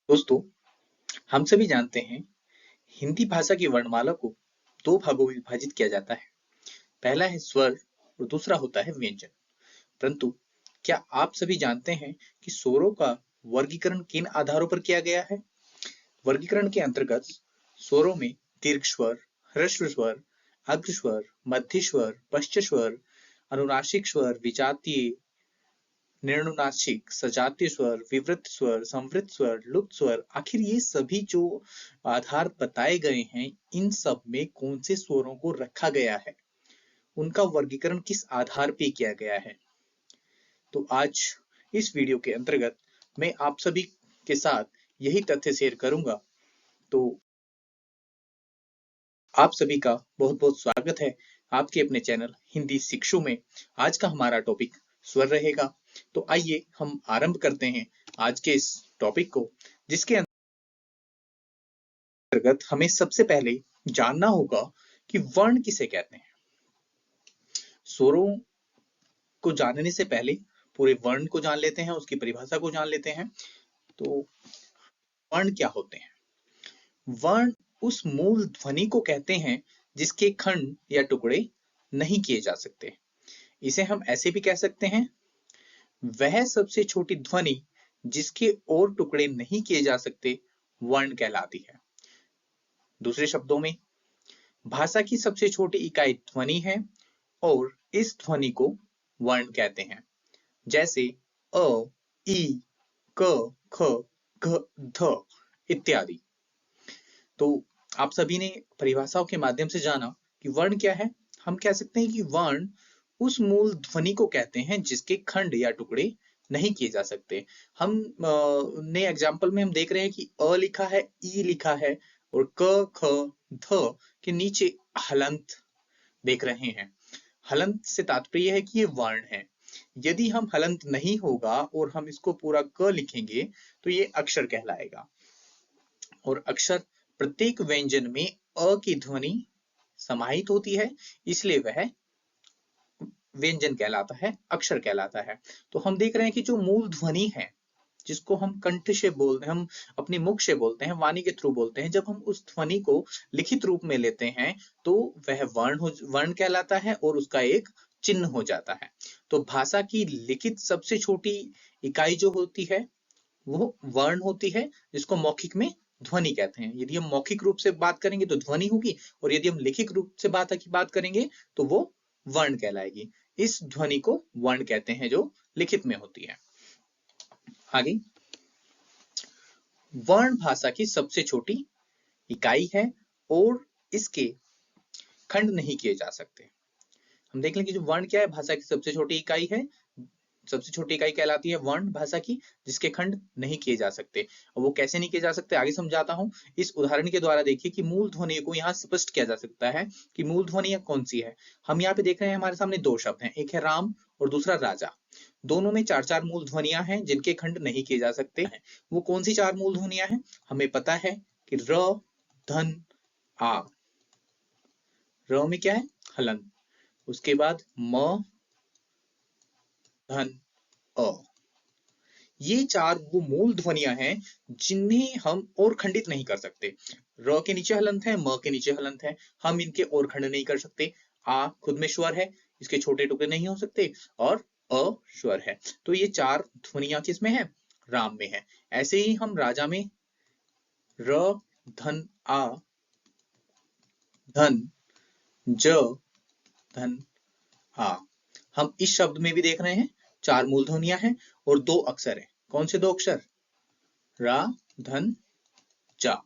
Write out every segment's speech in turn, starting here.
दोस्तों, हम सभी जानते हैं हिंदी भाषा की वर्णमाला को दो भागों में विभाजित किया जाता है। पहला है स्वर और दूसरा होता है व्यंजन। परंतु क्या आप सभी जानते हैं कि स्वरों का वर्गीकरण किन आधारों पर किया गया है? वर्गीकरण के अंतर्गत स्वरों में दीर्घ स्वर, ह्रस्व स्वर, अग्र स्वर, मध्य स्वर, पश्च स्वर, अनुनासिक स्वर, विजातीय, निर्णुनासिक, सजातीय स्वर, विवृत स्वर, संवृत स्वर, लुप्त स्वर, आखिर ये सभी जो आधार बताए गए हैं, इन सब में कौन से स्वरों को रखा गया है, उनका वर्गीकरण किस आधार पे किया गया है। तो आज इस वीडियो के अंतर्गत मैं आप सभी के साथ यही तथ्य शेयर करूंगा। तो आप सभी का बहुत बहुत स्वागत है आपके अपने चैनल हिंदी शिक्षु में। आज का हमारा टॉपिक स्वर रहेगा। तो आइए हम आरंभ करते हैं आज के इस टॉपिक को, जिसके अंतर्गत हमें सबसे पहले जानना होगा कि वर्ण किसे कहते हैं। स्वरों को जानने से पहले पूरे वर्ण को जान लेते हैं, उसकी परिभाषा को जान लेते हैं। तो वर्ण क्या होते हैं? वर्ण उस मूल ध्वनि को कहते हैं जिसके खंड या टुकड़े नहीं किए जा सकते। इसे हम ऐसे भी कह सकते हैं, वह सबसे छोटी ध्वनि जिसके और टुकड़े नहीं किए जा सकते वर्ण कहलाती है। दूसरे शब्दों में, भाषा की सबसे छोटी इकाई ध्वनि है और इस ध्वनि को वर्ण कहते हैं। जैसे अ, ई, क, ख, घ, ध इत्यादि। तो आप सभी ने परिभाषाओं के माध्यम से जाना कि वर्ण क्या है। हम कह सकते हैं कि वर्ण उस मूल ध्वनि को कहते हैं जिसके खंड या टुकड़े नहीं किए जा सकते। हम ने एग्जाम्पल में हम देख रहे हैं कि अ लिखा है, ई लिखा है और क, ख, ध के नीचे हलंत देख रहे हैं। हलंत से तात्पर्य है कि ये वर्ण है। यदि हम हलंत नहीं होगा और हम इसको पूरा क लिखेंगे तो ये अक्षर कहलाएगा। और अक्षर प्रत्येक व्यंजन में अ की ध्वनि समाहित होती है, इसलिए वह व्यंजन कहलाता है, अक्षर कहलाता है। तो हम देख रहे हैं कि जो मूल ध्वनि है, जिसको हम कंठ से बोलते हैं, हम अपने मुख से बोलते हैं, वाणी के थ्रू बोलते हैं, जब हम उस ध्वनि को लिखित रूप में लेते हैं तो वह वर्ण कहलाता है और उसका एक चिन्ह हो जाता है। तो भाषा की लिखित सबसे छोटी इकाई जो होती है वो वर्ण होती है, जिसको मौखिक में ध्वनि कहते हैं। यदि हम मौखिक रूप से बात करेंगे तो ध्वनि होगी, और यदि हम लिखित रूप से बात करेंगे तो वो वर्ण कहलाएगी। इस ध्वनि को वर्ण कहते हैं जो लिखित में होती है। आगे, वर्ण भाषा की सबसे छोटी इकाई है और इसके खंड नहीं किए जा सकते। हम देख लें कि जो वर्ण क्या है, भाषा की सबसे छोटी इकाई है। सबसे छोटी इकाई कहलाती है वर्ण भाषा की, जिसके खंड नहीं किए जा सकते। और वो कैसे नहीं किए जा सकते, आगे समझाता हूं। इस उदाहरण के द्वारा देखिए कि मूल ध्वनि को यहाँ स्पष्ट किया जा सकता है कि मूल ध्वनि कौन सी है। हम यहाँ पे देख रहे हैं, हमारे सामने दो शब्द हैं, एक है राम और दूसरा राजा। दोनों में चार चार मूल ध्वनियां हैं जिनके खंड नहीं किए जा सकते हैं। वो कौन सी चार मूल ध्वनियां हैं? हमें पता है कि र, धन, आ। र में क्या है? हलंत। उसके बाद म, धन, अ। ये चार वो मूल ध्वनियां हैं जिन्हें हम और खंडित नहीं कर सकते। र के नीचे हलंत है, म के नीचे हलंत है, हम इनके और खंड नहीं कर सकते। आ खुद में स्वर है, इसके छोटे टुकड़े नहीं हो सकते, और अ स्वर है। तो ये चार ध्वनियां किसमें है? राम में है। ऐसे ही हम राजा में र, धन, आ, धन, ज, धन, आ। हम इस शब्द में भी देख रहे हैं चार मूल ध्वनियां हैं और दो अक्षर है। कौन से दो अक्षर? रा, धन, जा।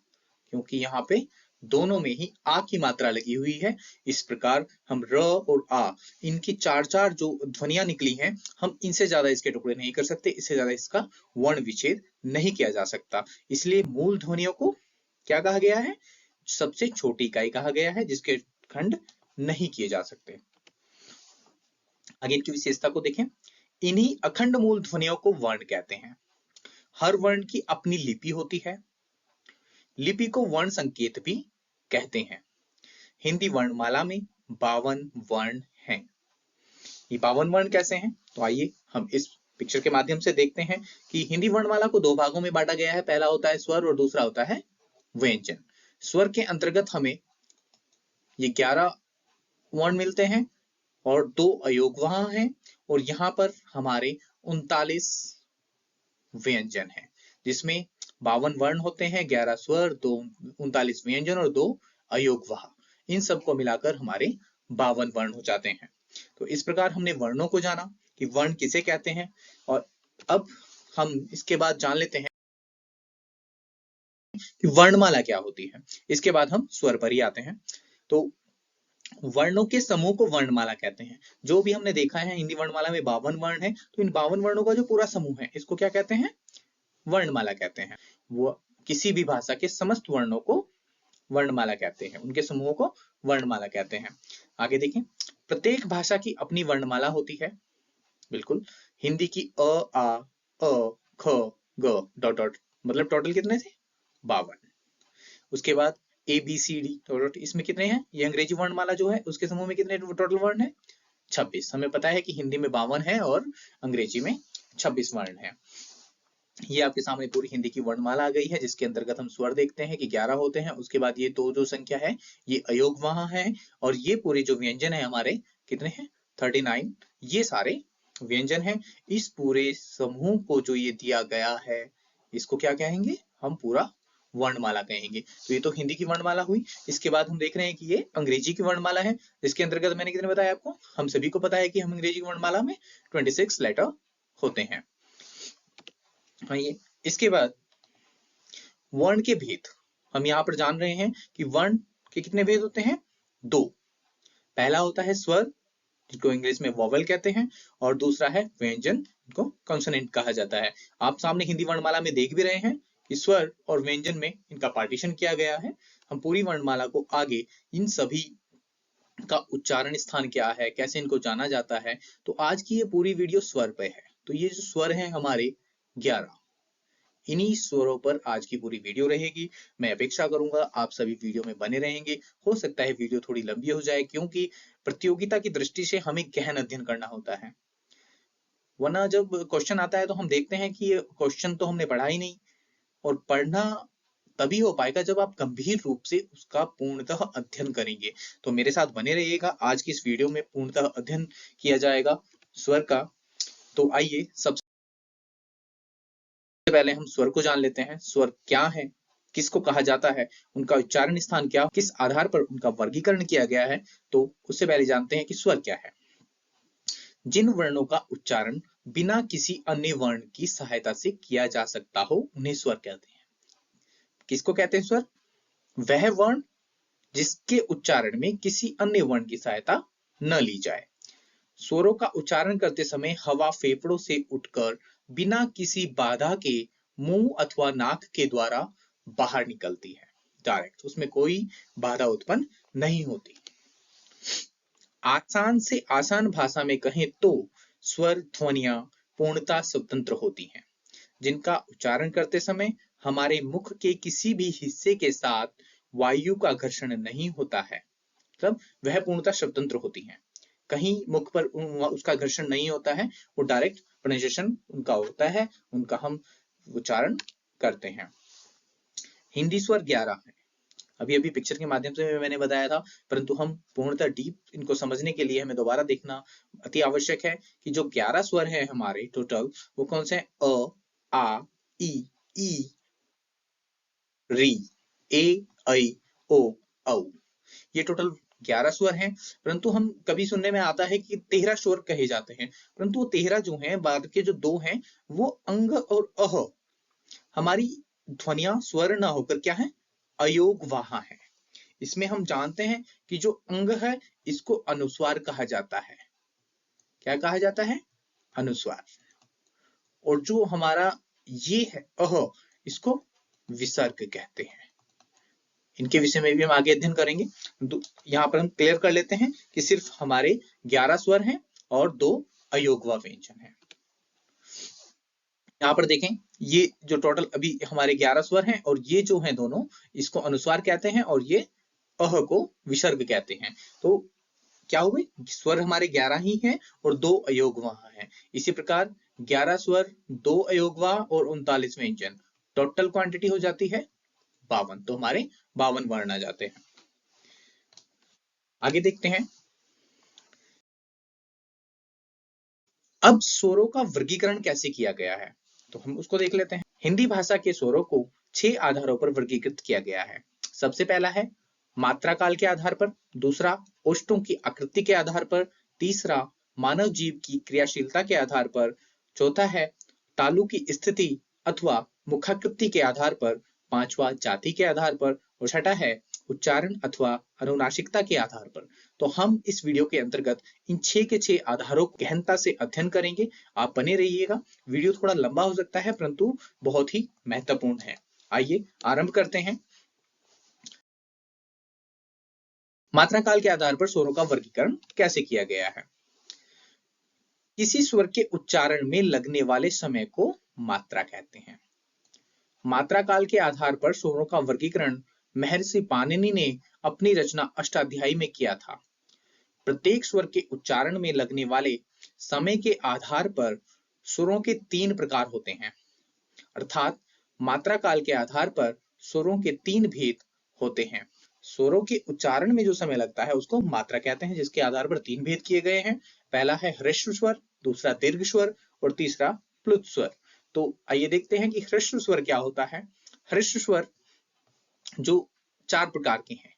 क्योंकि यहाँ पे दोनों में ही आ की मात्रा लगी हुई है। इस प्रकार हम र और आ, इनकी चार चार जो ध्वनियां निकली हैं, हम इनसे ज्यादा इसके टुकड़े नहीं कर सकते, इससे ज्यादा इसका वर्ण विच्छेद नहीं किया जा सकता। इसलिए मूल ध्वनियों को क्या कहा गया है? सबसे छोटी इकाई कहा गया है, जिसके खंड नहीं किए जा सकते। आगे इनकी विशेषता को देखें। इन्हीं अखंड मूल ध्वनियों को वर्ण कहते हैं। हर वर्ण की अपनी लिपि होती है। लिपि को वर्ण संकेत भी कहते हैं। हिंदी वर्णमाला में 52 वर्ण हैं। ये 52 वर्ण कैसे हैं? तो आइए हम इस पिक्चर के माध्यम से देखते हैं कि हिंदी वर्णमाला को दो भागों में बांटा गया है। पहला होता है स्वर और दूसरा होता है व्यंजन। स्वर के अंतर्गत हमें ये 11 वर्ण मिलते हैं और 2 अयोग वहां हैं, और यहाँ पर हमारे 39 व्यंजन है, जिसमें 52 वर्ण होते हैं, 11 स्वर, 39 व्यंजन और 2 अयोग वहा। इन सबको मिलाकर हमारे 52 वर्ण हो जाते हैं। तो इस प्रकार हमने वर्णों को जाना कि वर्ण किसे कहते हैं, और अब हम इसके बाद जान लेते हैं कि वर्णमाला क्या होती है। इसके बाद हम स्वर पर ही आते हैं। तो वर्णों के समूह को वर्णमाला कहते हैं। जो भी हमने देखा है हिंदी वर्णमाला में 52 वर्ण है, तो इन 52 वर्णों का जो पूरा समूह है इसको क्या कहते हैं? वर्णमाला कहते हैं। वो किसी भी भाषा के समस्त वर्णों को वर्णमाला कहते हैं, उनके समूहों को वर्णमाला कहते हैं। आगे देखें, प्रत्येक भाषा की अपनी वर्णमाला होती है। बिल्कुल, हिंदी की अ, आ, अ, ख, ग, डॉट डॉट, मतलब टोटल कितने थे? 52। उसके बाद A B C D dot, इसमें कितने हैं? ये अंग्रेजी वर्णमाला जो है उसके समूह में कितने टोटल वर्ण है? 26। हमें पता है कि हिंदी में 52 है और अंग्रेजी में 26 वर्ण है। ये आपके सामने पूरी हिंदी की वर्णमाला आ गई है, जिसके अंतर्गत हम स्वर देखते हैं कि 11 होते हैं। उसके बाद ये दो जो संख्या है ये अयोग वहां है, और ये पूरे जो व्यंजन है हमारे कितने हैं? 39। ये सारे व्यंजन हैं। इस पूरे समूह को जो ये दिया गया है इसको क्या कहेंगे? हम पूरा वर्णमाला कहेंगे। तो ये तो हिंदी की वर्णमाला हुई। इसके बाद हम देख रहे हैं कि ये अंग्रेजी की वर्णमाला है, जिसके अंतर्गत मैंने कितने बताया आपको? हम सभी को पता है कि हम अंग्रेजी की वर्णमाला में 26 लेटर होते हैं। आइए, इसके बाद वर्ण के भेद हम यहाँ पर जान रहे हैं कि वर्ण के कितने भेद होते हैं? 2। पहला होता है स्वर, जिसको इंग्लिश में वोवेल कहते हैं, और दूसरा है व्यंजन, जिनको कॉन्सोनेंट कहा जाता है। आप सामने हिंदी वर्णमाला में देख भी रहे हैं कि स्वर और व्यंजन में इनका पार्टीशन किया गया है। हम पूरी वर्णमाला को आगे इन सभी का उच्चारण स्थान क्या है, कैसे इनको जाना जाता है, तो आज की ये पूरी वीडियो स्वर पे है। तो ये जो स्वर है हमारे 11, इन्हीं स्वरों पर आज की पूरी वीडियो रहेगी। मैं अपेक्षा करूंगा आप सभी वीडियो में बने रहेंगे। हो सकता है वीडियो थोड़ी लंबी हो जाए, क्योंकि प्रतियोगिता की दृष्टि से हमें गहन अध्ययन करना होता है, वरना जब क्वेश्चन आता है तो हम देखते हैं कि ये क्वेश्चन तो हमने पढ़ा ही नहीं। और पढ़ना तभी हो पाएगा जब आप गंभीर रूप से उसका पूर्णतः अध्ययन करेंगे। तो मेरे साथ बने रहिएगा। आज की इस वीडियो में पूर्णतः अध्ययन किया जाएगा स्वर का। तो आइए, सबसे पहले हम स्वर को जान लेते हैं। स्वर क्या है, किसको कहा जाता है, उनका उच्चारण स्थान क्या, किस आधार पर उनका वर्गीकरण किया गया है। तो उससे पहले जानते हैं कि स्वर क्या है। जिन वर्णों का उच्चारण बिना किसी अन्य वर्ण की सहायता से किया जा सकता हो उन्हें स्वर कहते हैं। किसको कहते हैं स्वर? वह वर्ण जिसके उच्चारण में किसी अन्य वर्ण की सहायता न ली जाए। स्वरों का उच्चारण करते समय हवा फेफड़ों से उठकर बिना किसी बाधा के मुंह अथवा नाक के द्वारा बाहर निकलती है, डायरेक्ट, उसमें कोई बाधा उत्पन्न नहीं होती। आसान से आसान भाषा में कहें तो स्वर ध्वनियां पूर्णतः स्वतंत्र होती हैं, जिनका उच्चारण करते समय हमारे मुख के किसी भी हिस्से के साथ वायु का घर्षण नहीं होता है। मतलब वह पूर्णतः स्वतंत्र होती हैं, कहीं मुख पर उसका घर्षण नहीं होता है, वो डायरेक्ट प्रोनाउंसिएशन उनका होता है, उनका हम उच्चारण करते हैं। हिंदी स्वर 11 है। अभी अभी पिक्चर के माध्यम से मैंने बताया था, परंतु हम पूर्णतः डीप इनको समझने के लिए हमें दोबारा देखना अति आवश्यक है कि जो 11 स्वर है हमारे टोटल, वो कौन से हैं? अ, आ, ई, री, ए, ऐ, ओ, औ। ये टोटल 11 स्वर हैं। परंतु हम कभी सुनने में आता है कि 13 स्वर कहे जाते हैं, परंतु वो 13 जो हैं, बाद के जो 2 हैं वो अंग और अह, हमारी ध्वनियां स्वर ना होकर क्या है? अयोग वहां है। इसमें हम जानते हैं कि जो अंग है इसको अनुस्वार कहा जाता है। क्या कहा जाता है? अनुस्वार। और जो हमारा ये है अह, इसको विसर्ग कहते हैं। इनके विषय में भी हम आगे अध्ययन करेंगे। तो यहाँ पर हम क्लियर कर लेते हैं कि सिर्फ हमारे 11 स्वर हैं और 2 अयोगवा व्यंजन हैं। यहाँ पर देखें, ये जो टोटल अभी हमारे 11 स्वर हैं और ये जो हैं दोनों, इसको अनुस्वार कहते हैं और ये अह को विसर्ग कहते हैं। तो क्या हुए? स्वर हमारे 11 ही हैं और 2 अयोग वहां हैं। इसी प्रकार 11 स्वर, 2 अयोगवा और 39 व्यंजन, टोटल क्वांटिटी हो जाती है 52। तो हमारे 52 वर्ण आ जाते हैं। आगे देखते हैं। अब स्वरों का वर्गीकरण कैसे किया गया है, तो हम उसको देख लेते हैं। हिंदी भाषा के स्वरों को 6 आधारों पर वर्गीकृत किया गया है। सबसे पहला है मात्रा काल के आधार पर, दूसरा ओष्ठों की आकृति के आधार पर, तीसरा मानव जीव की क्रियाशीलता के आधार पर, चौथा है तालु की स्थिति अथवा मुखाकृति के आधार पर, पांचवा जाति के आधार पर और छठा है उच्चारण अथवा अनुनासिकता के आधार पर। तो हम इस वीडियो के अंतर्गत इन 6 के 6 आधारों को गहनता से अध्ययन करेंगे। आप बने रहिएगा। वीडियो थोड़ा लंबा हो सकता है परंतु बहुत ही महत्वपूर्ण है। आइए आरंभ करते हैं। मात्रा काल के आधार पर स्वरों का वर्गीकरण कैसे किया गया है। किसी स्वर के उच्चारण में लगने वाले समय को मात्रा कहते हैं। मात्रा काल के आधार पर स्वरों का वर्गीकरण महर्षि पाणिनि ने अपनी रचना अष्टाध्यायी में किया था। प्रत्येक स्वर के उच्चारण में लगने वाले समय के आधार पर स्वरों के 3 प्रकार होते हैं, अर्थात मात्रा काल के आधार पर स्वरों के 3 भेद होते हैं। स्वरों के उच्चारण में जो समय लगता है उसको मात्रा कहते हैं, जिसके आधार पर 3 भेद किए गए हैं। पहला है ह्रस्व स्वर, दूसरा दीर्घ स्वर और तीसरा प्लुत स्वर। तो आइए देखते हैं कि ह्रस्व स्वर क्या होता है। ह्रस्व स्वर जो 4 प्रकार के हैं,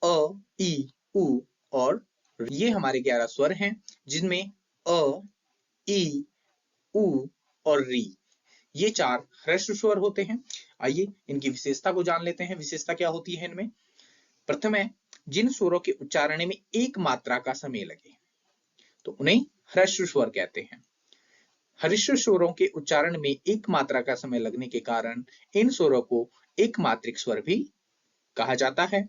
अ, ई, उ और ये हमारे 11 स्वर हैं, जिनमें अ, ई, उ और री ये 4 ह्रस्व स्वर होते हैं। आइए इनकी विशेषता को जान लेते हैं। विशेषता क्या होती है इनमें। प्रथम है जिन स्वरों के उच्चारण में एक मात्रा का समय लगे तो उन्हें ह्रस्व स्वर कहते हैं। ह्रस्व स्वरों के उच्चारण में एक मात्रा का समय लगने के कारण इन स्वरों को एक मात्रिक स्वर भी कहा जाता है।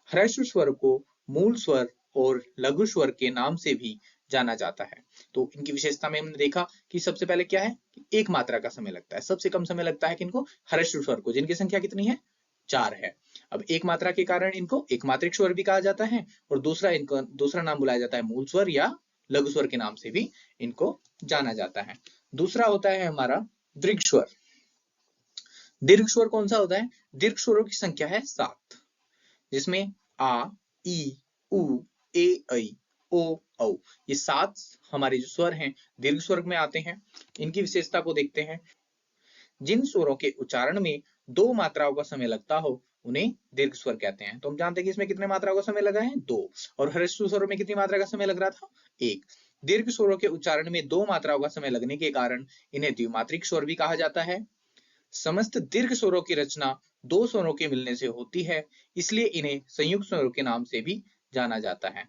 ह्रस्व स्वर को मूल स्वर और लघु स्वर के नाम से भी जाना जाता है। तो इनकी विशेषता में हमने देखा कि सबसे पहले क्या है कि एक मात्रा का समय लगता है। सबसे कम समय लगता है किनको, ह्रस्व स्वर को, जिनकी संख्या कितनी है, 4 है। अब एक मात्रा के कारण इनको एक मात्रिक स्वर भी कहा जाता है और दूसरा नाम बुलाया जाता है मूल स्वर या लघु स्वर के नाम से भी इनको जाना जाता है। दूसरा होता है हमारा दीर्घ स्वर। दीर्घ स्वर कौन सा होता है, दीर्घ स्वरों की संख्या है 7, जिसमें आ, ई, उ, ए, ऐ, ओ, औ ये 7 हमारे जो स्वर हैं दीर्घ स्वर में आते हैं। इनकी विशेषता को देखते हैं। जिन स्वरों के उच्चारण में 2 मात्राओं का समय लगता हो उन्हें दीर्घ स्वर कहते हैं। तो हम जानते हैं कि इसमें कितने मात्राओं का समय लगा है, 2, और ह्रस्व स्वरों में कितनी मात्रा का समय लग रहा था, 1। दीर्घ स्वरों के उच्चारण में 2 मात्राओं का समय लगने के कारण इन्हें द्विमात्रिक स्वर भी कहा जाता है। समस्त दीर्घ स्वरों की रचना 2 स्वरों के मिलने से होती है, इसलिए इन्हें संयुक्त स्वरों के नाम से भी जाना जाता है।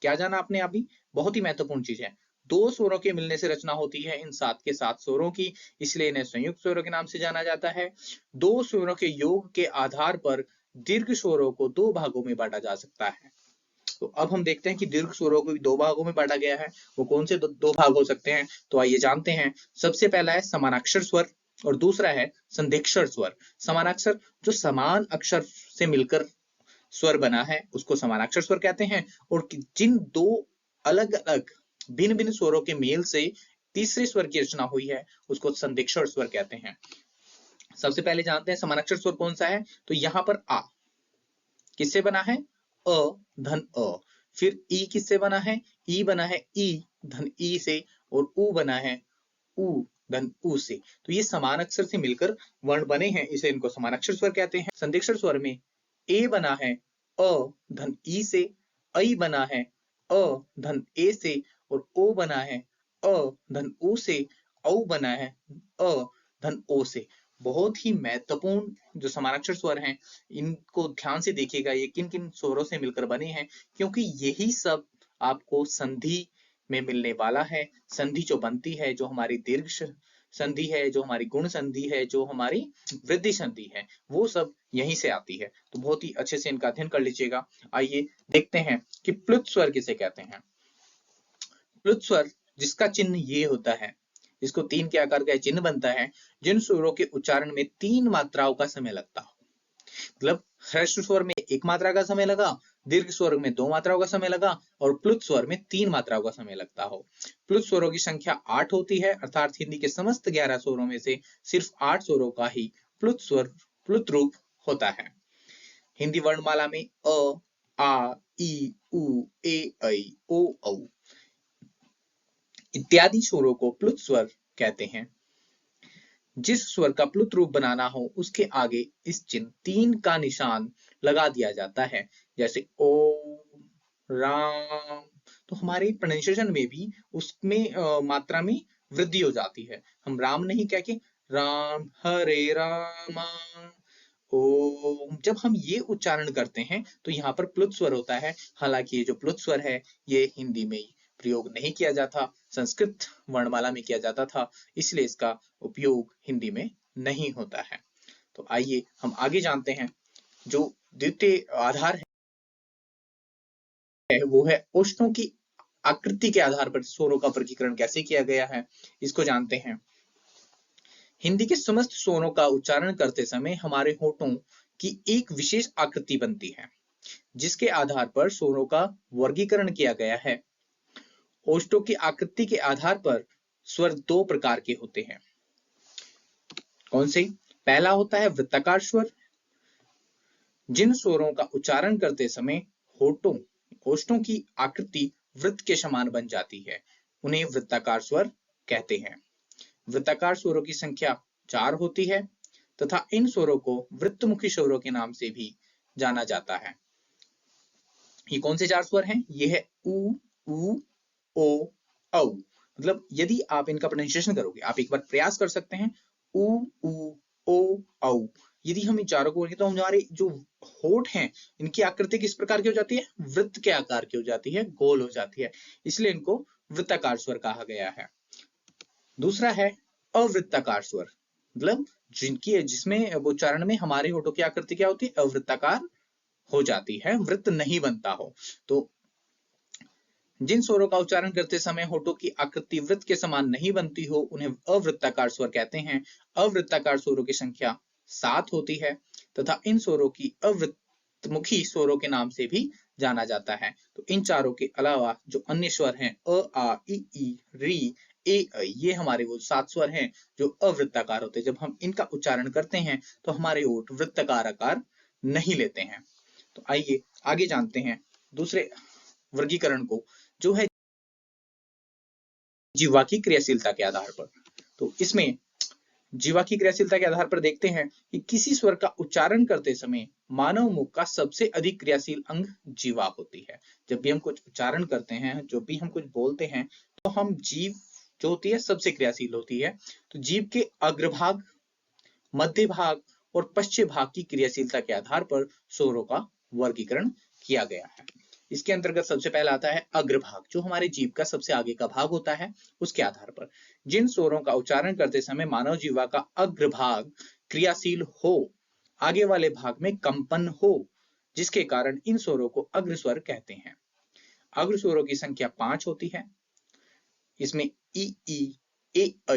क्या जाना आपने अभी, बहुत ही महत्वपूर्ण चीज है। 2 स्वरों के मिलने से रचना होती है इन 7 के 7 स्वरों की, इसलिए इन्हें संयुक्त स्वरों के नाम से जाना जाता है। 2 स्वरों के योग के आधार पर दीर्घ स्वरों को 2 भागों में बांटा जा सकता है। तो अब हम देखते हैं कि दीर्घ स्वरों को 2 भागों में बांटा गया है। वो कौन से 2 भाग हो सकते हैं, तो आइए जानते हैं। सबसे पहला है समानाक्षर स्वर और दूसरा है संधिक्षर स्वर। समानाक्षर जो समान अक्षर से मिलकर स्वर बना है उसको समानाक्षर स्वर कहते हैं, और जिन 2 अलग अलग भिन्न भिन्न स्वरों के मेल से तीसरे स्वर की रचना हुई है उसको संधिक्षर स्वर कहते हैं। सबसे पहले जानते हैं समानाक्षर स्वर कौन सा है। तो यहाँ पर आ किससे बना है, अ धन अ। फिर ई किससे बना है, ई बना है ई धन ई से, और उ बना है उ धन उ से। तो ये समान अक्षर से मिलकर वर्ण बने हैं, इसे इनको समानाक्षर स्वर कहते हैं। संधिक्षर स्वर में ए बना है अ धन ई से, ऐ बना है अ धन ए से, और ओ बना है अ धन उ से, औ बना है अ धन ओ से। बहुत ही महत्वपूर्ण जो समानाक्षर स्वर हैं इनको ध्यान से देखिएगा, ये किन किन स्वरों से मिलकर बने हैं, क्योंकि यही सब आपको संधि में मिलने वाला है। संधि जो बनती है, जो हमारी दीर्घ संधि है, जो हमारी गुण संधि है, जो हमारी वृद्धि संधि है, वो सब यहीं से आती है। तो बहुत ही अच्छे से इनका अध्ययन कर लीजिएगा। आइए देखते हैं कि प्लुत स्वर किसे कहते हैं। प्लुत स्वर जिसका चिन्ह ये होता है, जिसको 3 के आकार का चिन्ह बनता है, जिन स्वरों के उच्चारण में 3 मात्राओं का समय लगता हो। मतलब ह्रस्व स्वर में 1 मात्रा का समय लगा, दीर्घ स्वर में 2 मात्राओं का समय लगा और प्लुत स्वर में 3 मात्राओं का समय लगता हो। प्लुत स्वरों की संख्या 8 होती है, अर्थात हिंदी के समस्त 11 स्वरों में से सिर्फ 8 स्वरों का ही प्लुत रूप होता है। हिंदी वर्णमाला में अ, आ, ई, उ, ए, ऐ, ओ, औ इत्यादि स्वरों को प्लुत स्वर कहते हैं। जिस स्वर का प्लुत रूप बनाना हो उसके आगे इस चिन्ह 3 का निशान लगा दिया जाता है, जैसे ओम, राम। तो हमारे प्रोनाउंसिएशन में भी उसमें मात्रा में वृद्धि हो जाती है। हम राम नहीं कह के राम, हरे रामा, ओम। जब हम ये उच्चारण करते हैं तो यहाँ पर प्लुत स्वर होता है। हालांकि ये जो प्लुत स्वर है ये हिंदी में प्रयोग नहीं किया जाता, संस्कृत वर्णमाला में किया जाता था, इसलिए इसका उपयोग हिंदी में नहीं होता है। तो आइए हम आगे जानते हैं। जो द्वितीय आधार है वो है ओष्ठों की आकृति के आधार पर स्वरों का वर्गीकरण कैसे किया गया है, इसको जानते हैं। हिंदी के समस्त स्वरों का उच्चारण करते समय हमारे होठों की एक विशेष आकृति बनती है, जिसके आधार पर स्वरों का वर्गीकरण किया गया है। ओष्ठों की आकृति के आधार पर स्वर 2 प्रकार के होते हैं। कौन से? पहला होता है वृत्ताकार स्वर। जिन स्वरों का उच्चारण करते समय ओष्ठों की आकृति वृत्त के समान बन जाती है, उन्हें वृत्ताकार स्वर कहते हैं। वृत्ताकार स्वरों की संख्या 4 होती है तथा इन स्वरों को वृत्तमुखी स्वरों के नाम से भी जाना जाता है। ये कौन से 4 स्वर हैं? ये है उ, ओ, औ। मतलब यदि आप इनका प्रोनाउंसिएशन करोगे, आप एक बार प्रयास कर सकते हैं, उ, ओ, औ। यदि हम इन चारों को करेंगे तो हमारे जो होठ हैं इनकी आकृति किस प्रकार की हो जाती है? वृत्त के आकार की हो जाती है, गोल हो जाती है, इसलिए इनको वृत्ताकार स्वर कहा गया है। दूसरा है अवृत्ताकार स्वर, मतलब जिसमें उच्चारण में हमारे होठों की आकृति क्या होती है? अवृत्ताकार हो जाती है, वृत्त नहीं बनता हो। तो जिन स्वरों का उच्चारण करते समय होठों की आकृति वृत्त के समान नहीं बनती हो उन्हें अवृत्ताकार स्वर कहते हैं। अवृत्ताकार स्वरों की संख्या 7 होती है तथा इन स्वरों की अवृत्तमुखी स्वरों के नाम से भी जाना जाता है। तो इन चारों के अलावा जो अन्य स्वर हैं अ, आ, ई, री, ए, ऐ, ये हमारे वो 7 स्वर हैं जो अवृत्ताकार होते हैं। जब हम इनका उच्चारण करते हैं तो हमारे होठ वृत्ताकार आकार नहीं लेते हैं। तो आइए आगे जानते हैं दूसरे वर्गीकरण को, जो है जीवा की क्रियाशीलता के आधार पर। तो इसमें जीवा की क्रियाशीलता के आधार पर देखते हैं कि किसी स्वर का उच्चारण करते समय मानव मुख का सबसे अधिक क्रियाशील अंग जीवा होती है। जब भी हम कुछ उच्चारण करते हैं, जो भी हम कुछ बोलते हैं, तो हम जीव जो होती है सबसे क्रियाशील होती है। तो जीव के अग्रभाग, मध्य भाग और पश्चिम भाग की क्रियाशीलता के आधार पर स्वरों का वर्गीकरण किया गया है। इसके अंतर्गत सबसे पहला आता है अग्रभाग, जो हमारे जीभ का सबसे आगे का भाग होता है। उसके आधार पर जिन स्वरों का उच्चारण करते समय मानव जीवा का अग्रभाग क्रियाशील हो, आगे वाले भाग में कंपन हो, जिसके कारण इन स्वरों को अग्र स्वर कहते हैं। अग्र स्वरों की संख्या 5 होती है। इसमें ई, ए, ऐ,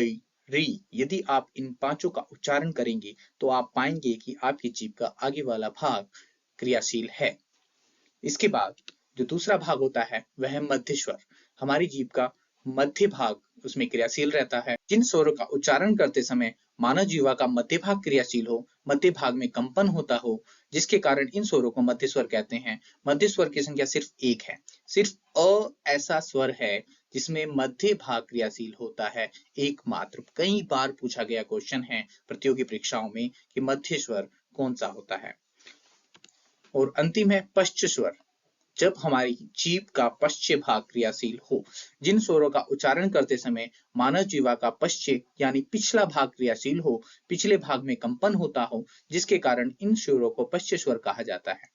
री, यदि आप इन पांचों का उच्चारण करेंगे तो आप पाएंगे कि आपकी जीभ का आगे वाला भाग क्रियाशील है। इसके बाद जो दूसरा भाग होता है वह है मध्य स्वर। हमारी जीभ का मध्य भाग उसमें क्रियाशील रहता है। जिन स्वरों का उच्चारण करते समय मानव जीवा का मध्य भाग क्रियाशील हो, मध्य भाग में कंपन होता हो, जिसके कारण इन स्वरों को मध्य स्वर कहते हैं। मध्य स्वर की संख्या सिर्फ 1 है। सिर्फ अ ऐसा स्वर है जिसमें मध्य भाग क्रियाशील होता है, एकमात्र। कई बार पूछा गया क्वेश्चन है प्रतियोगी परीक्षाओं में कि मध्य स्वर कौन सा होता है। और अंतिम है पश्च स्वर, जब हमारी जीभ का पश्च भाग क्रियाशील हो। जिन स्वरों का उच्चारण करते समय मानव जीवा का पश्च यानी पिछला भाग क्रियाशील हो, पिछले भाग में कंपन होता हो, जिसके कारण इन स्वरों को पश्च स्वर कहा जाता है।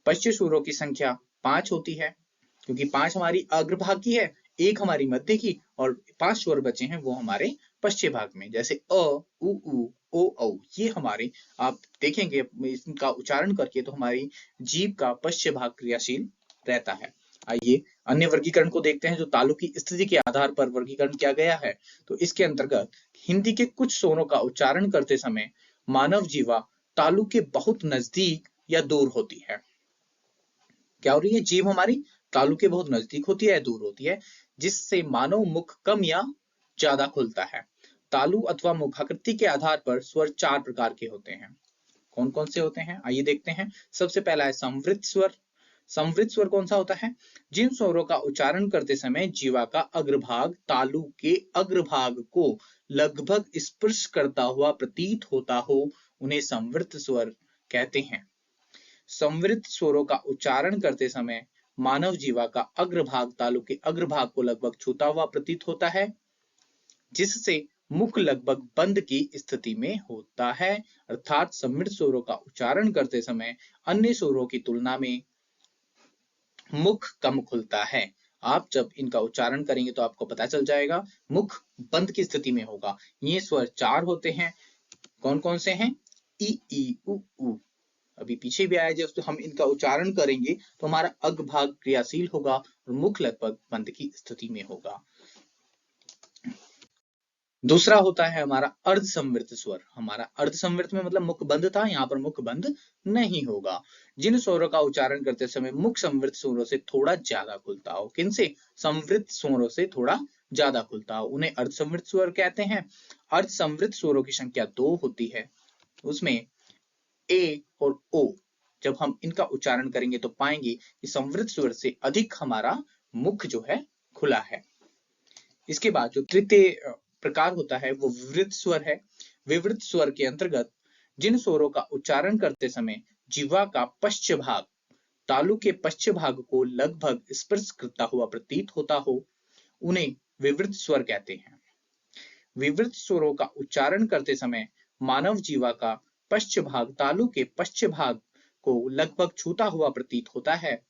पश्च स्वरों की संख्या 5 होती है, क्योंकि 5 हमारी अग्रभाग की है, 1 हमारी मध्य की, और 5 स्वर बचे हैं वो हमारे पश्चिम भाग में, जैसे अ, उ, ओ, औ। ये हमारे, आप देखेंगे इनका उच्चारण करके तो हमारी जीभ का पश्चिम भाग क्रियाशील रहता है। आइए अन्य वर्गीकरण को देखते हैं जो तालु की स्थिति के आधार पर वर्गीकरण किया गया है। तो इसके अंतर्गत हिंदी के कुछ स्वरों का उच्चारण करते समय मानव जीवा तालु के बहुत नजदीक या दूर होती है। क्या हो रही है, जीभ हमारी तालु के बहुत नजदीक होती है, दूर होती है, जिससे मानव मुख कम या ज्यादा खुलता है। तालु अथवा मुखाकृति के आधार पर स्वर 4 प्रकार के होते हैं। कौन कौन से होते हैं, आइए देखते हैं। सबसे पहला है संवृत स्वर। संवृत स्वर कौन सा होता है, जिन स्वरों का उच्चारण करते समय जीवा का अग्रभाग तालु के अग्रभाग को लगभग स्पर्श करता हुआ प्रतीत होता हो, उन्हें संवृत स्वर कहते हैं। संवृत स्वरों का उच्चारण करते समय मानव जीवा का अग्रभाग तालु के अग्रभाग को लगभग छूता हुआ प्रतीत होता है, जिससे मुख लगभग बंद की स्थिति में होता है। अर्थात संवृत स्वरों का उच्चारण करते समय अन्य स्वरों की तुलना में मुख कम खुलता है। आप जब इनका उच्चारण करेंगे तो आपको पता चल जाएगा, मुख बंद की स्थिति में होगा। ये स्वर 4 होते हैं। कौन कौन से हैं, ई ई उ उ। अभी पीछे भी आया, जब हम इनका उच्चारण करेंगे तो हमारा अग्रभाग क्रियाशील होगा और मुख लगभग बंद की स्थिति में होगा। दूसरा होता है हमारा अर्धसंवृत स्वर। हमारा अर्धसंवृत में मतलब मुख बंद था, यहाँ पर मुख बंद नहीं होगा। जिन स्वरों का उच्चारण करते समय मुख संवृत स्वरों से थोड़ा ज्यादा खुलता हो, किनसे, संवृत स्वरों से थोड़ा ज्यादा खुलता हो, उन्हें अर्धसंवृत स्वर कहते हैं। अर्धसंवृत स्वरों की संख्या 2 होती है। उसमें ए और ओ, जब हम इनका उच्चारण करेंगे तो पाएंगे कि संवृत स्वर से अधिक हमारा मुख जो है खुला है। इसके बाद जो तृतीय प्रकार होता है वो विवृत स्वर है। विवृत स्वर के अंतर्गत जिन स्वरों का उच्चारण करते समय जिह्वा का पश्च भाग तालु के पश्च भाग को लगभग स्पर्श करता हुआ प्रतीत होता हो, उन्हें विवृत स्वर कहते हैं। विवृत स्वरों का उच्चारण करते समय मानव जीवा का पश्च भाग तालु के पश्च भाग को लगभग छूता हुआ प्रतीत होता है,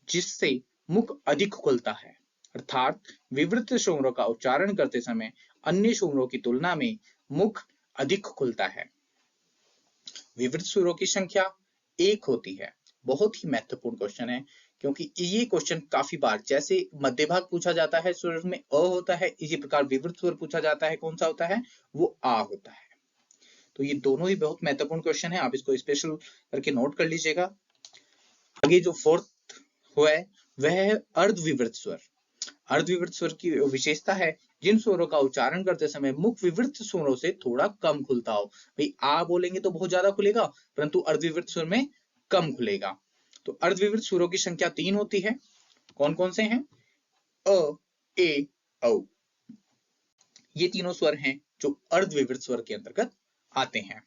जिससे मुख अधिक खुलता है। अर्थात विवृत स्वरों का उच्चारण करते समय अन्य स्वरों की तुलना में मुख अधिक खुलता है। विवृत स्वरों की संख्या 1 होती है। बहुत ही महत्वपूर्ण क्वेश्चन है, क्योंकि ये क्वेश्चन काफी बार, जैसे मध्य भाग पूछा जाता है स्वर में अ होता है, इसी प्रकार विवृत स्वर पूछा जाता है, कौन सा होता है, वो आ होता है। तो ये दोनों ही बहुत महत्वपूर्ण क्वेश्चन है, आप इसको स्पेशल करके नोट कर लीजिएगा। आगे जो फोर्थ हुआ है वह है अर्धविवृत स्वर। अर्धविवृत स्वर की विशेषता है, जिन स्वरों का उच्चारण करते समय मुख विवृत स्वरों से थोड़ा कम खुलता हो। भाई आ बोलेंगे तो बहुत ज्यादा खुलेगा, परंतु अर्धविवृत स्वर में कम खुलेगा। तो अर्धविवृत स्वरों की संख्या 3 होती है। कौन कौन से हैं, अ, ए, औ। ये तीनों स्वर हैं जो अर्धविवृत स्वर के अंतर्गत आते हैं।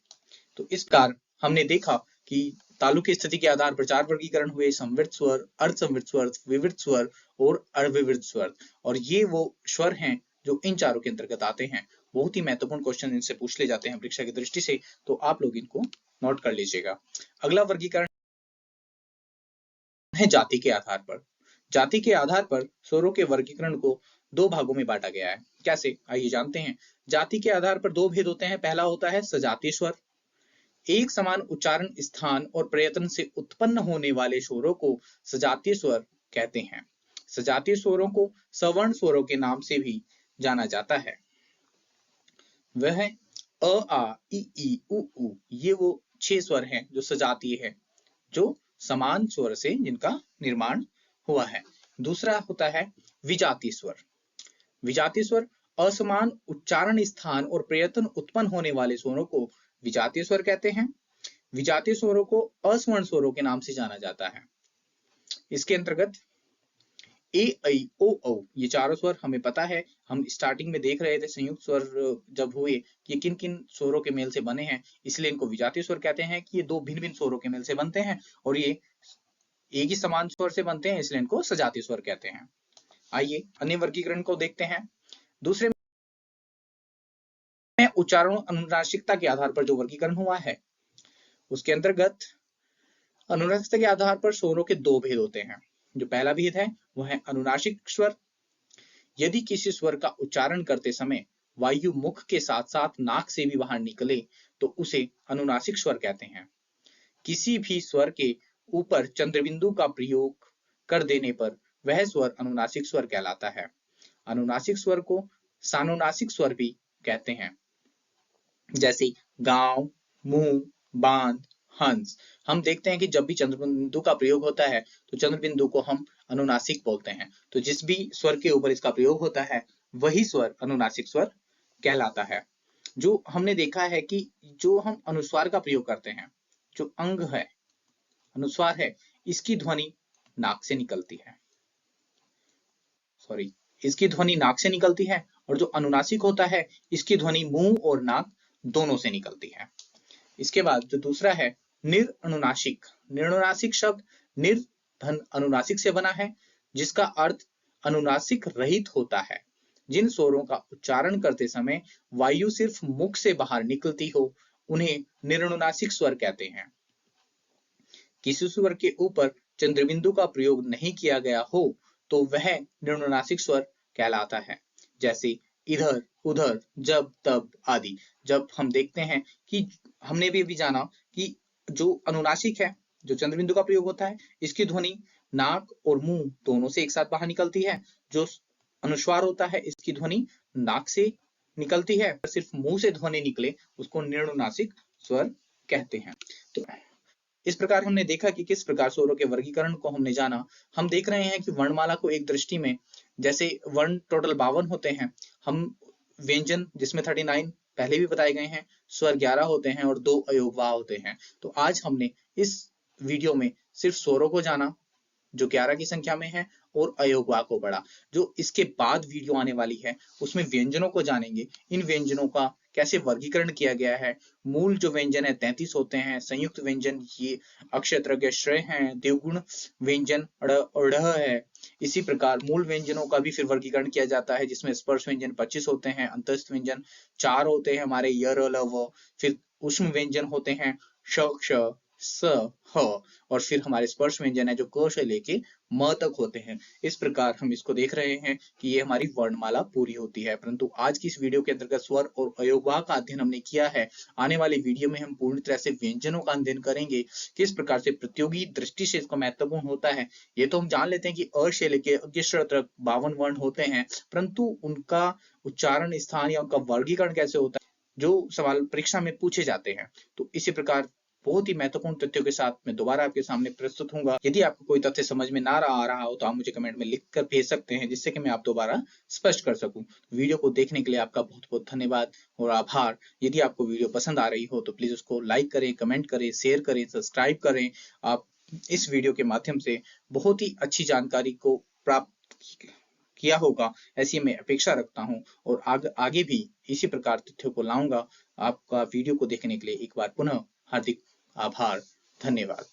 तो इस प्रकार हमने देखा कि तालु की स्थिति के आधार पर 4 वर्गीकरण हुए, संवृत स्वर, अर्धसंवृत स्वर, विवृत स्वर और अविवृत स्वर। और ये वो स्वर हैं जो इन चारों के अंतर्गत आते हैं। बहुत ही महत्वपूर्ण क्वेश्चन इनसे पूछ ले जाते हैं परीक्षा की दृष्टि से, तो आप लोग इनको नोट कर लीजिएगा। अगला वर्गीकरण है जाति के आधार पर। जाति के आधार पर स्वरों के वर्गीकरण को 2 भागों में बांटा गया है। कैसे, आइए जानते हैं। जाति के आधार पर 2 भेद होते हैं। पहला होता है सजातीय स्वर। एक समान उच्चारण स्थान और प्रयत्न से उत्पन्न होने वाले स्वरों को सजातीय स्वर कहते हैं। सजातीय स्वरों को सवर्ण स्वरों के नाम से भी जाना जाता है। वह अ, आ, ई, उ, ऊ, ये वो 6 स्वर हैं जो सजातीय है, जो समान स्वर से जिनका निर्माण हुआ है। दूसरा होता है विजातीय स्वर। विजातीय स्वर असमान उच्चारण स्थान और प्रयत्न उत्पन्न होने वाले स्वरों को विजातीय स्वर कहते हैं। विजातीय स्वरों को अस्वर्ण स्वरों के नाम से जाना जाता है। इसके अंतर्गत ए, ऐ, ओ, औ, ये चारों स्वर हमें पता है। हम स्टार्टिंग में देख रहे थे संयुक्त स्वर जब हुए कि किन किन स्वरों के मेल से बने हैं, इसलिए इनको विजातीय स्वर कहते हैं कि ये 2 भिन्न भिन्न स्वरों के मेल से बनते हैं और ये एक ही समान स्वर से बनते हैं, इसलिए इनको सजातीय स्वर कहते हैं। आइए अन्य वर्गीकरण को देखते हैं। दूसरे में उच्चारण अनुनासिकता के आधार पर जो वर्गीकरण हुआ है, उसके अंतर्गत अनुनासिकता के आधार पर स्वरों के 2 भेद होते हैं। जो पहला भेद है वह है अनुनासिक स्वर। यदि किसी स्वर का उच्चारण करते समय वायु मुख के साथ साथ नाक से भी बाहर निकले तो उसे अनुनासिक स्वर कहते हैं। किसी भी स्वर के ऊपर चंद्रबिंदु का प्रयोग कर देने पर वह स्वर अनुनासिक स्वर कहलाता है। अनुनासिक स्वर को सानुनासिक स्वर भी कहते हैं, जैसे गांव, मुंह, बांध, हंस। हम देखते हैं कि जब भी चंद्र बिंदु का प्रयोग होता है तो चंद्र बिंदु को हम अनुनासिक बोलते हैं। तो जिस भी स्वर के ऊपर इसका प्रयोग होता है वही स्वर अनुनासिक स्वर कहलाता है। जो हमने देखा है कि जो हम अनुस्वार का प्रयोग करते हैं, जो अंग है, अनुस्वार है, इसकी ध्वनि नाक से निकलती है, सॉरी, इसकी ध्वनि नाक से निकलती है, और जो अनुनासिक होता है इसकी ध्वनि मुंह और नाक दोनों से निकलती है। इसके बाद जो दूसरा है निरअनुनासिक। निरअनुनासिक शब्द निर्धन अनुनासिक से बना है, जिसका अर्थ अनुनासिक रहित होता है। जिन स्वरों का उच्चारण करते समय वायु सिर्फ मुख से बाहर निकलती हो उन्हें निरअनुनासिक स्वर कहते हैं। किसी स्वर के ऊपर चंद्रबिंदु का प्रयोग नहीं किया गया हो तो वह निरअनुनासिक स्वर कहलाता है, जैसे इधर, उधर, जब, तब आदि। जब हम देखते हैं कि हमने भी जाना कि जो अनुनासिक है, जो चंद्रबिंदु का प्रयोग होता है, इसकी ध्वनि नाक और मुंह दोनों से एक साथ बाहर निकलती है। जो अनुस्वार होता है इसकी ध्वनि नाक से निकलती है, सिर्फ मुंह से ध्वनि निकले उसको निरअनुनासिक स्वर कहते हैं। तो इस प्रकार हमने देखा कि किस प्रकार स्वरों के वर्गीकरण को हमने जाना। हम देख रहे हैं कि वर्णमाला को एक दृष्टि में, जैसे वर्ण टोटल 52 होते हैं, हम व्यंजन जिसमें 39 पहले भी बताए गए हैं, स्वर 11 होते हैं और 2 अयोगवाह होते हैं। तो आज हमने इस वीडियो में सिर्फ स्वरों को जाना जो 11 की संख्या में है और अयोगवाह को पढ़ा। जो इसके बाद वीडियो आने वाली है उसमें व्यंजनों को जानेंगे, इन व्यंजनों का कैसे वर्गीकरण किया गया है। मूल जो व्यंजन है 33 होते हैं, संयुक्त व्यंजन ये अक्षत्रज्ञ श्रेय हैं, द्विगुण व्यंजन अड़ है। इसी प्रकार मूल व्यंजनों का भी फिर वर्गीकरण किया जाता है, जिसमें स्पर्श व्यंजन 25 होते हैं, अंतस्थ व्यंजन 4 होते हैं हमारे य र ल व, फिर ऊष्म व्यंजन होते हैं श क्ष स ह, और फिर हमारे स्पर्श व्यंजन है जो क से लेके म तक होते हैं। इस प्रकार हम इसको देख रहे हैं कि ये हमारी वर्णमाला पूरी होती है। परंतु आज की इस वीडियो के अंतर्गत स्वर और अयोगवाह का अध्ययन हमने किया है। आने वाली वीडियो में हम पूर्ण तरह से व्यंजनों का अध्ययन करेंगे, किस प्रकार से प्रतियोगी दृष्टि से इसको महत्वपूर्ण होता है। ये तो हम जान लेते हैं कि अ से लेके अग्र तक 52 वर्ण होते हैं, परंतु उनका उच्चारण स्थान या उनका वर्गीकरण कैसे होता है जो सवाल परीक्षा में पूछे जाते हैं। तो इसी प्रकार बहुत ही महत्वपूर्ण तथ्यों के साथ मैं दोबारा आपके सामने प्रस्तुत हूंगा। यदि आपको कोई तथ्य समझ में ना आ रहा हो तो आप मुझे कमेंट में लिख कर भेज सकते हैं, जिससे कि मैं आप दोबारा स्पष्ट कर सकूं। वीडियो को देखने के लिए आपका बहुत बहुत धन्यवाद और आभार। यदि आपको वीडियो पसंद आ रही हो तो प्लीज उसको लाइक करें, कमेंट करें, शेयर करें, सब्सक्राइब करें। आप इस वीडियो के माध्यम से बहुत ही अच्छी जानकारी को प्राप्त किया होगा ऐसी मैं अपेक्षा रखता हूं, और आगे भी इसी प्रकार तथ्यों को लाऊंगा। आपका वीडियो को देखने के लिए एक बार पुनः हार्दिक आभार, धन्यवाद।